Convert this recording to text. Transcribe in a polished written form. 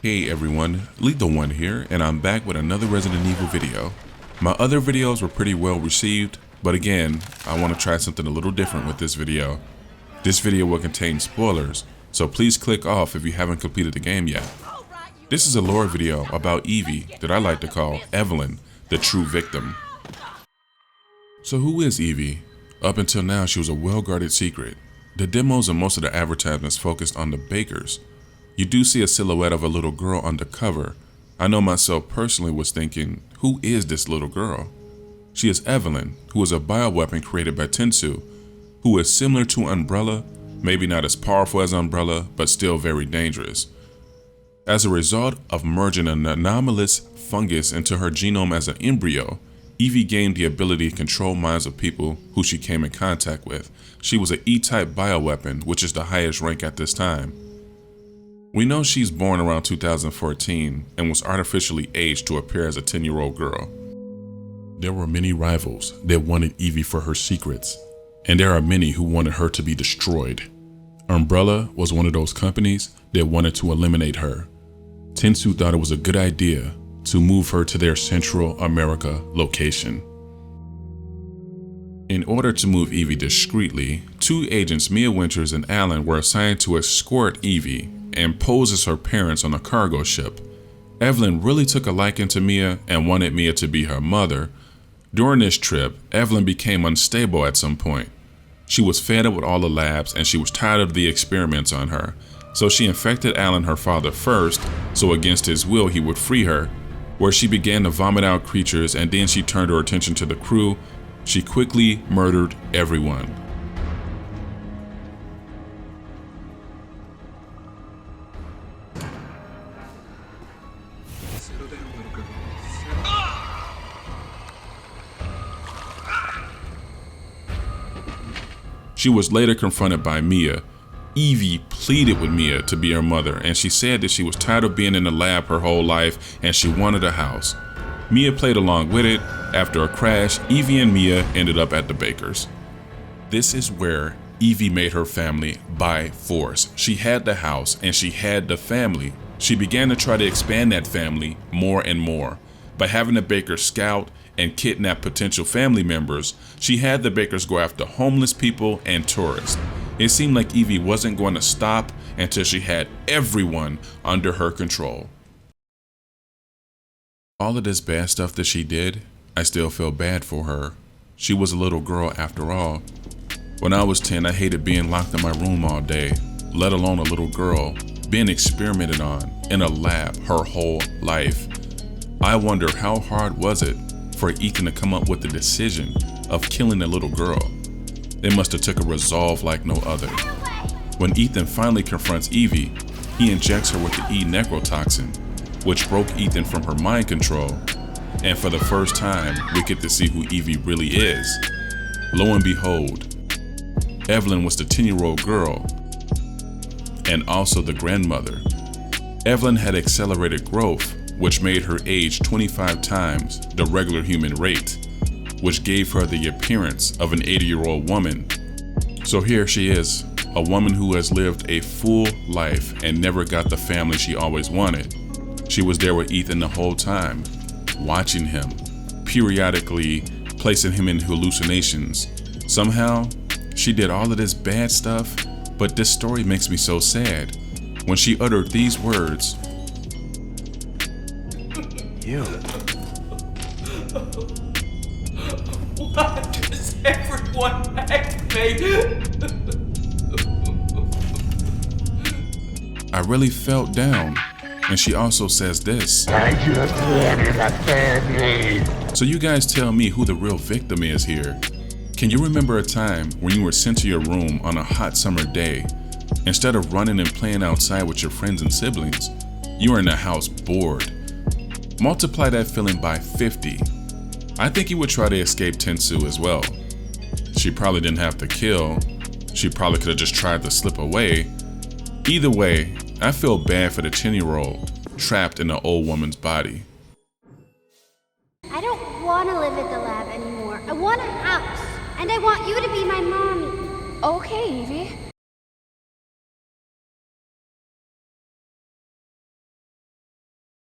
Hey everyone, Lethal One here, and I'm back with another Resident Evil video. My other videos were pretty well received, but again, I want to try something a little different with this video. This video will contain spoilers, so please click off if you haven't completed the game yet. This is a lore video about Evie that I like to call Evelyn, the true victim. So who is Evie? Up until now, she was a well-guarded secret. The demos and most of the advertisements focused on the bakers. You do see a silhouette of a little girl on the cover. I know myself personally was thinking, who is this little girl? She is Evelyn, who is a bioweapon created by Tentsu, who is similar to Umbrella, maybe not as powerful as Umbrella, but still very dangerous. As a result of merging an anomalous fungus into her genome as an embryo, Evie gained the ability to control minds of people who she came in contact with. She was an E-type bioweapon, which is the highest rank at this time. We know she's born around 2014 and was artificially aged to appear as a 10-year-old girl. There were many rivals that wanted Evie for her secrets, and there are many who wanted her to be destroyed. Umbrella was one of those companies that wanted to eliminate her. Tentsu thought it was a good idea to move her to their Central America location. In order to move Evie discreetly, two agents, Mia Winters and Alan, were assigned to escort Evie and pose as her parents on a cargo ship. Evelyn really took a liking to Mia and wanted Mia to be her mother. During this trip, Evelyn became unstable at some point. She was fed up with all the labs and she was tired of the experiments on her. So she infected Alan, her father, first, so against his will he would free her, where she began to vomit out creatures, and then she turned her attention to the crew. She quickly murdered everyone. She was later confronted by Mia. Evie pleaded with Mia to be her mother, and she said that she was tired of being in the lab her whole life and she wanted a house. Mia played along with it. After a crash, Evie and Mia ended up at the bakers. This is where Evie made her family by force. She had the house and she had the family. She began to try to expand that family more and more. By having the bakers scout and kidnap potential family members, she had the bakers go after homeless people and tourists. It seemed like Evie wasn't going to stop until she had everyone under her control. All of this bad stuff that she did, I still feel bad for her. She was a little girl after all. When I was 10, I hated being locked in my room all day, let alone a little girl, being experimented on in a lab her whole life. I wonder how hard was it for Ethan to come up with the decision of killing a little girl. It must have took a resolve like no other. When Ethan finally confronts Evie, he injects her with the E-necrotoxin, which broke Ethan from her mind control, and for the first time, we get to see who Evie really is. Lo and behold, Evelyn was the 10-year-old girl, and also the grandmother. Evelyn had accelerated growth, which made her age 25 times the regular human rate, which gave her the appearance of an 80-year-old woman. So here she is, a woman who has lived a full life and never got the family she always wanted. She was there with Ethan the whole time, watching him, periodically placing him in hallucinations. Somehow, she did all of this bad stuff, but this story makes me so sad. When she uttered these words, "You." Why does everyone hate me? I really felt down. And she also says this, "I just wanted a family." So you guys tell me who the real victim is here. Can you remember a time when you were sent to your room on a hot summer day? Instead of running and playing outside with your friends and siblings, you were in the house bored. Multiply that feeling by 50. I think you would try to escape Tentsu as well. She probably didn't have to kill. She probably could have just tried to slip away. Either way, I feel bad for the 10-year-old trapped in an old woman's body. I don't want to live at the lab anymore. I want a house, and I want you to be my mommy. Okay, Evie.